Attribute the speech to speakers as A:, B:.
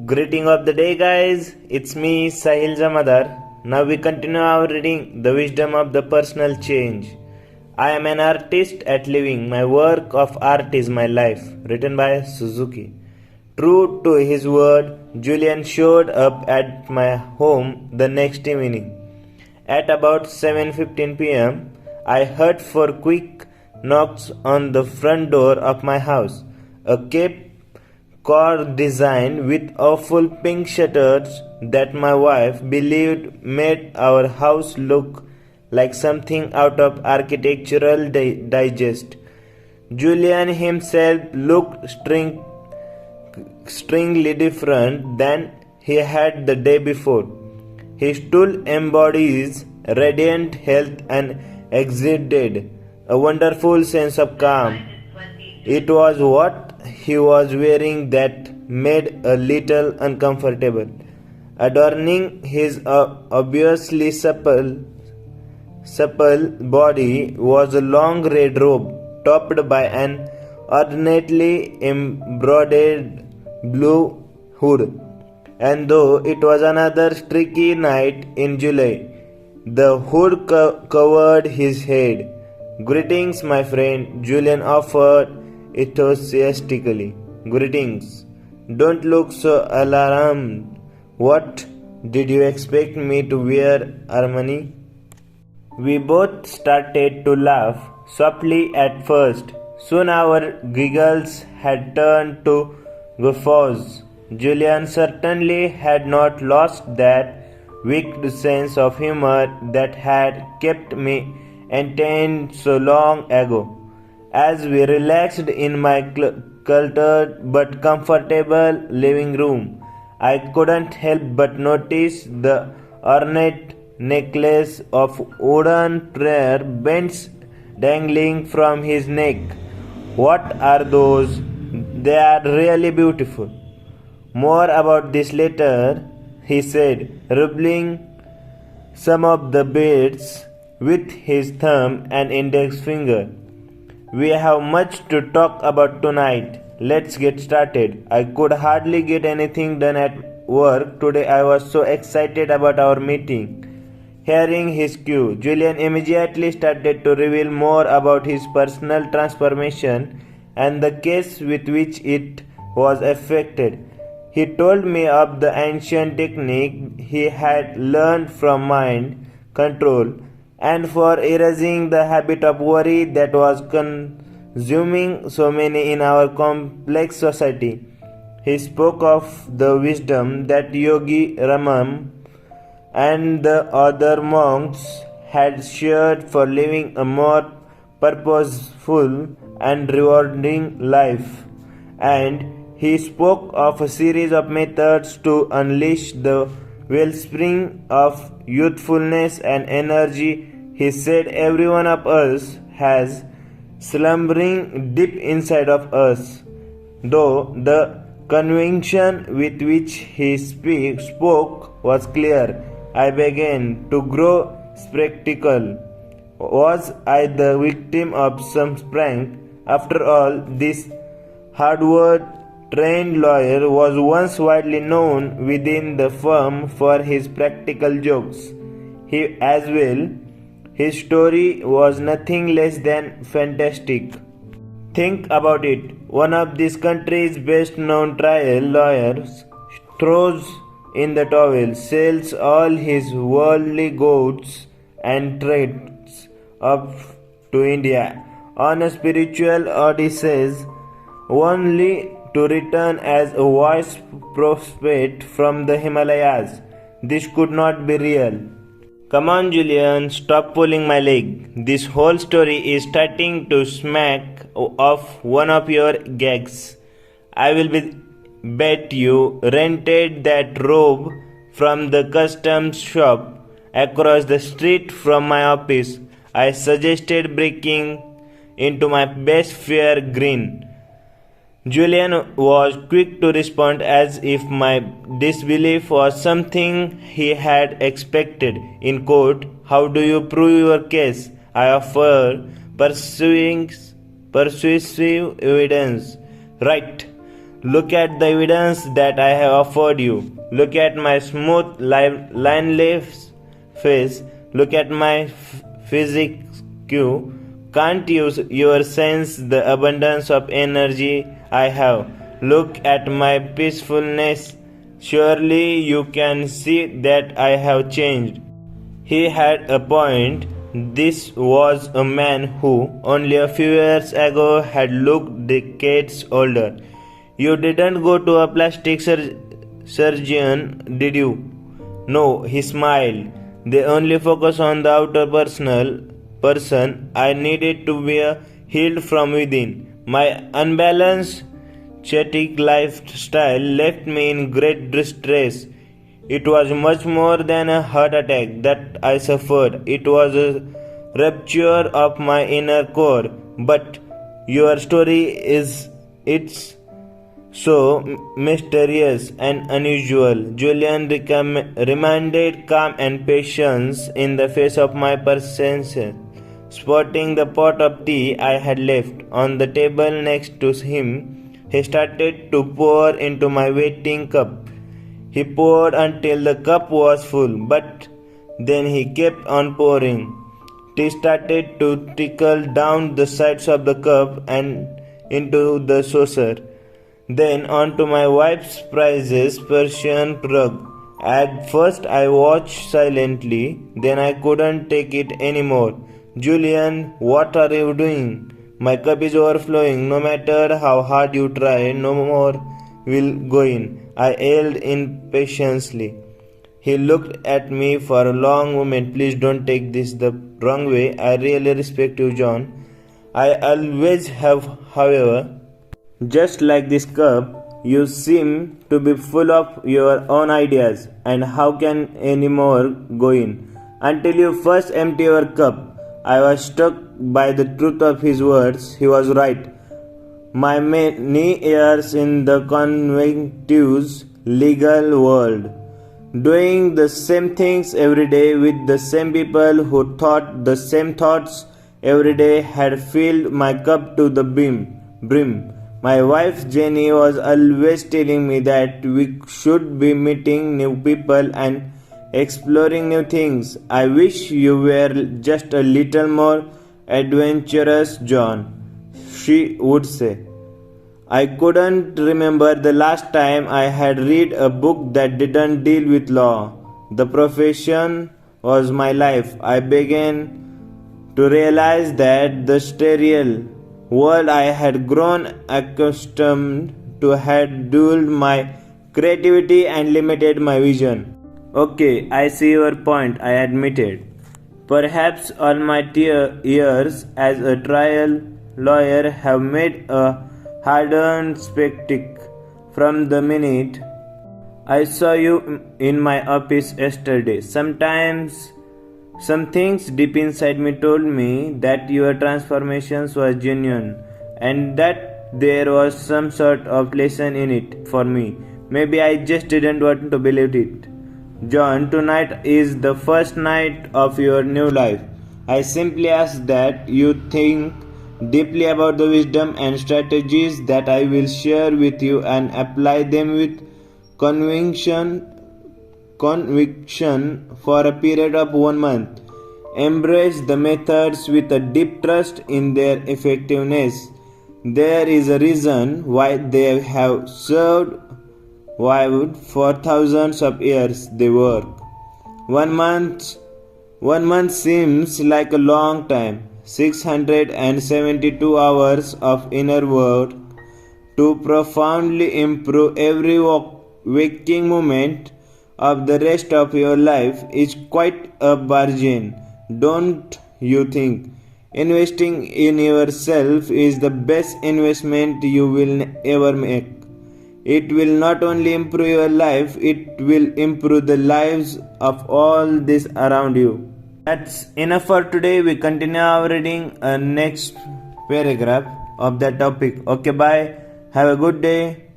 A: Greeting of the day, guys. It's me, Sahil Jamadar. Now we continue our reading The Wisdom of the Personal Change. I am an artist at living. My work of art is my life. Written by Suzuki. True to his word, Julian showed up at my home the next evening. At about 7:15 p.m., I heard four quick knocks on the front door of my house. A Cape car design with awful pink shutters that my wife believed made our house look like something out of Architectural Digest. Julian himself looked strangely different than he had the day before. His stool embodies radiant health and exuded a wonderful sense of calm. It was what he was wearing that made a little uncomfortable. Adorning his obviously supple body was a long red robe topped by an ornately embroidered blue hood. And though it was another tricky night in July, the hood covered his head. "Greetings, my friend," Julian offered enthusiastically. "Greetings. Don't look so alarmed. What, did you expect me to wear Armani?" We both started to laugh softly at first. Soon our giggles had turned to guffaws. Julian certainly had not lost that wicked sense of humor that had kept me entertained so long ago. As we relaxed in my cluttered but comfortable living room, I couldn't help but notice the ornate necklace of wooden prayer bands dangling from his neck. "What are those? They are really beautiful." "More about this later," he said, rubbing some of the beads with his thumb and index finger. "We have much to talk about tonight. Let's get started." I could hardly get anything done at work today. I was so excited about our meeting. Hearing his cue, Julian immediately started to reveal more about his personal transformation and the case with which it was affected. He told me of the ancient technique he had learned from mind control and for erasing the habit of worry that was consuming so many in our complex society. He spoke of the wisdom that Yogi Ramam and the other monks had shared for living a more purposeful and rewarding life, and he spoke of a series of methods to unleash the wellspring of youthfulness and energy. He said every one of us has slumbering deep inside of us. Though the conviction with which he spoke was clear, I began to grow skeptical. Was I the victim of some prank? After all, this Harvard-trained lawyer was once widely known within the firm for his practical jokes. His story was nothing less than fantastic. Think about it. One of this country's best known trial lawyers throws in the towel, sells all his worldly goods and trades off to India on a spiritual odyssey, only to return as a wise prophet from the Himalayas. This could not be real. "Come on, Julian, stop pulling my leg. This whole story is starting to smack of one of your gags. I will bet you rented that robe from the customs shop across the street from my office," I suggested, breaking into my best fair grin. Julian was quick to respond as if my disbelief was something he had expected. In court, "How do you prove your case?" I offered persuasive evidence. "Right. Look at the evidence that I have offered you. Look at my smooth, lineless face. Look at my physique. Can't you sense the abundance of energy I have? Look at my peacefulness. Surely you can see that I have changed. He had a point. This was a man who, only a few years ago, had looked decades older. You didn't go to a plastic surgeon, did you? No, he smiled. They only focus on the outer person. I needed to be healed from within. My unbalanced, chaotic lifestyle left me in great distress. It was much more than a heart attack that I suffered. It was a rupture of my inner core. But your story it's so mysterious and unusual. Julian remained calm and patient in the face of my persistence. Spotting the pot of tea I had left on the table next to him, he started to pour into my waiting cup. He poured until the cup was full, but then he kept on pouring. Tea started to trickle down the sides of the cup and into the saucer, then onto my wife's prized Persian rug. At first I watched silently, then I couldn't take it anymore. Julian, what are you doing? My cup is overflowing. No matter how hard you try, no more will go in. I yelled impatiently. He looked at me for a long moment. Please don't take this the wrong way. I really respect you, John. I always have, however. Just like this cup, you seem to be full of your own ideas. And how can any more go in? Until you first empty your cup. I was struck by the truth of his words. He was right. My many years in the conventious legal world, doing the same things every day with the same people who thought the same thoughts every day, had filled my cup to the brim. My wife Jenny was always telling me that we should be meeting new people and exploring new things. I wish you were just a little more adventurous, John, she would say. I couldn't remember the last time I had read a book that didn't deal with law. The profession was my life. I began to realize that the sterile world I had grown accustomed to had dulled my creativity and limited my vision. Okay, I see your point, I admitted. Perhaps all my years as a trial lawyer have made a hardened skeptic from the minute I saw you in my office yesterday. Sometimes some things deep inside me told me that your transformations was genuine and that there was some sort of lesson in it for me. Maybe I just didn't want to believe it. John, tonight is the first night of your new life. I simply ask that you think deeply about the wisdom and strategies that I will share with you and apply them with conviction for a period of 1 month. Embrace the methods with a deep trust in their effectiveness. There is a reason why they have served for thousands of years. They work. 1 month seems like a long time. 672 hours of inner work to profoundly improve every waking moment of the rest of your life is quite a bargain, don't you think? Investing in yourself is the best investment you will ever make. It will not only improve your life, it will improve the lives of all this around you. That's enough for today. We continue our reading next paragraph of that topic. Okay, bye. Have a good day.